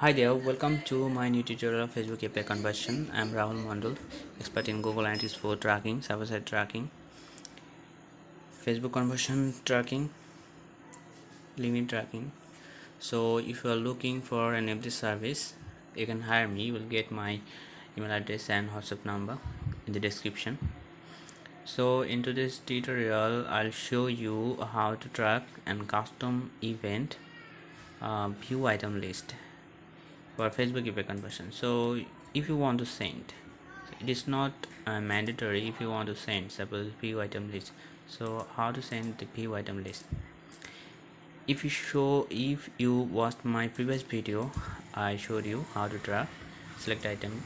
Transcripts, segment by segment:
Hi there, welcome to my new tutorial of Facebook API conversion. I'm Rahul Mondal, expert in Google Analytics for tracking, server-side tracking, Facebook conversion tracking, limit tracking. So if you are looking for an FD service, you can hire me. You will get my email address and WhatsApp number in the description. So in today's tutorial, I'll show you how to track and custom event view item list for Facebook API conversion. So if you want to send, it is not mandatory. If you want to send, suppose view item list, so how to send the view item list? If you watched my previous video, I showed you how to track select item.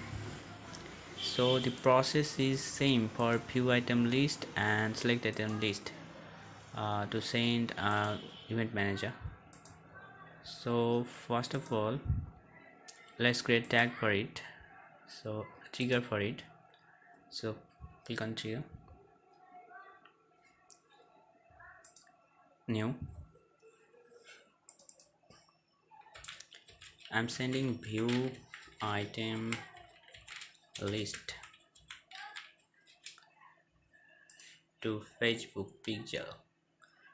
So the process is same for view item list and select item list to send event manager. So first of all, let's create tag for it, so trigger for it. So click on trigger, new. I'm sending view item list to Facebook pixel.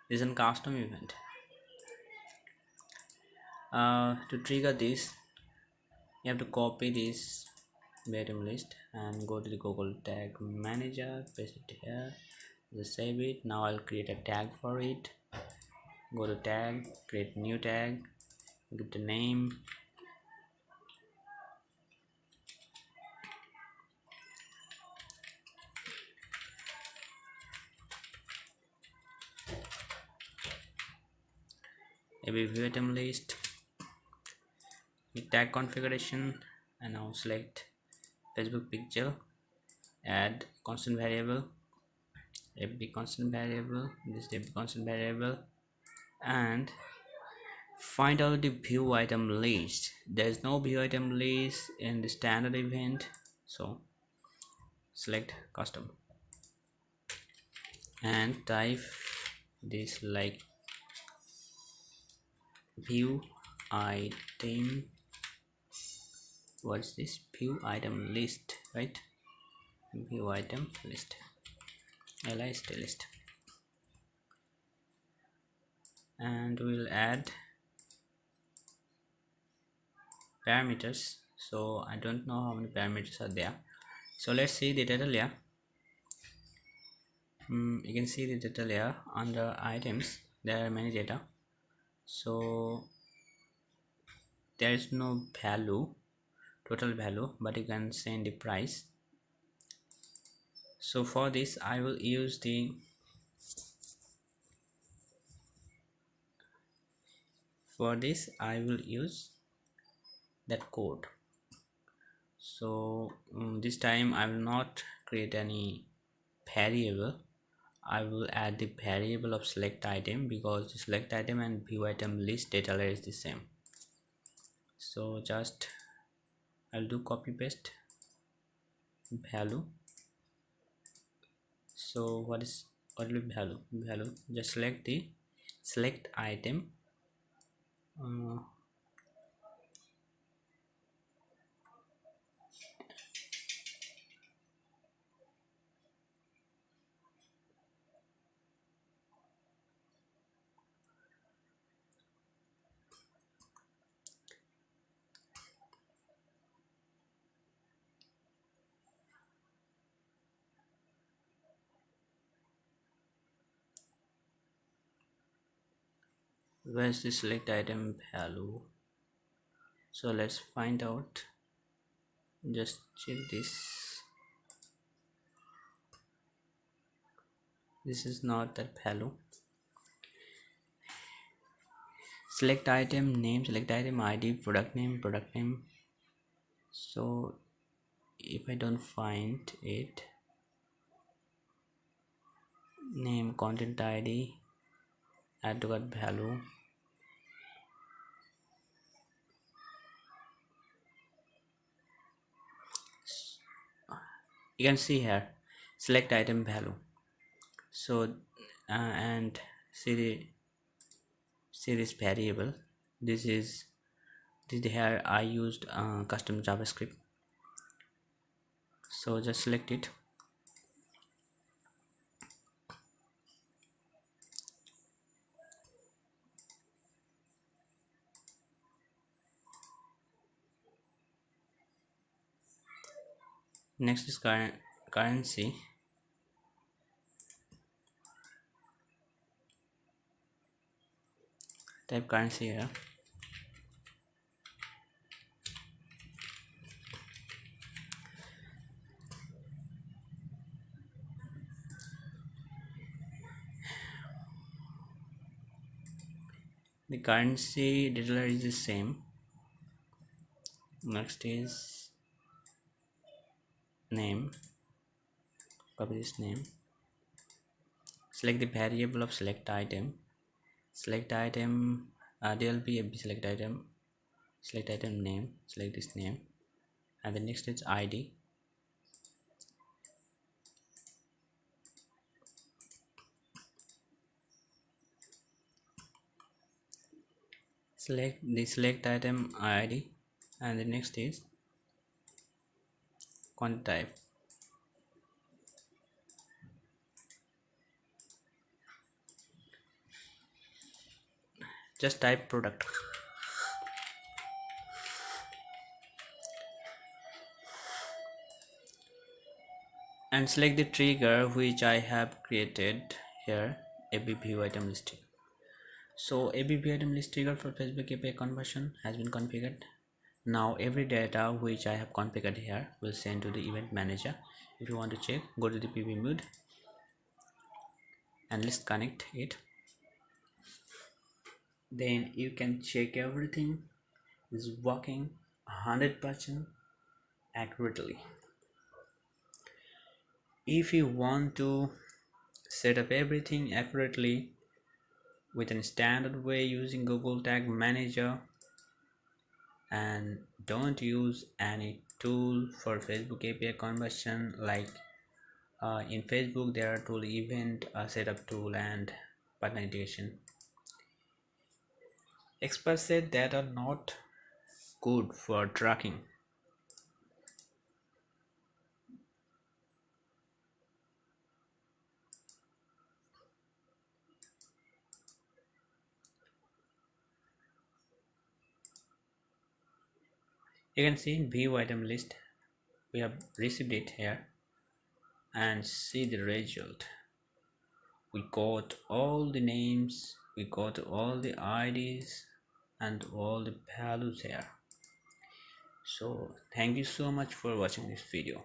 This is a custom event. To trigger this, you have to copy this item list and go to the Google Tag Manager, paste it here, just save it. Now I'll create a tag for it. Go to tag, create new tag, give the name, a view item list, tag configuration, and now select Facebook pixel, add constant variable, fb constant variable, this fb constant variable, and find out the view item list. There's no view item list in the standard event, so select custom and type this like view item, what's this, view item list, right? View item list, list, and we'll add parameters. So I don't know how many parameters are there, so let's see the data layer. You can see the data layer under items. There are many data, so there is no value, total value, but you can send the price. So for this I will use that code. So this time I will not create any variable. I will add the variable of select item, because the select item and view item list data layer is the same. So just I'll do copy paste value. So what will be value, just select the select item, uh, where's the select item value? So let's find out, just check this. This is not that value. Select item name, select item id, product name. So if I don't find it, name, content id, AddToCart value, you can see here select item value. So and see this variable, this is Here I used custom JavaScript, so just select it. Next is currency. Type currency here. The currency detail is the same. Next is name. Copy this name. Select the variable of select item. Select item. There will be a select item. Select item name. Select this name, and the next is ID. Select the select item ID, and the next is content type. Just type product. And select the trigger which I have created here, AB view item listing. So AB view item list trigger for Facebook API conversion has been configured. Now every data which I have configured here will send to the event manager. If you want to check, go to the PV mode and let's connect it. Then you can check everything is working 100% accurately. If you want to set up everything accurately with a standard way using Google Tag Manager, and don't use any tool for Facebook API conversion, like in Facebook there are tool event setup tool and partner integration. Experts said that are not good for tracking. You can see view item list, we have received it here, and see the result. We got all the names, we got all the IDs and all the values here. So thank you so much for watching this video.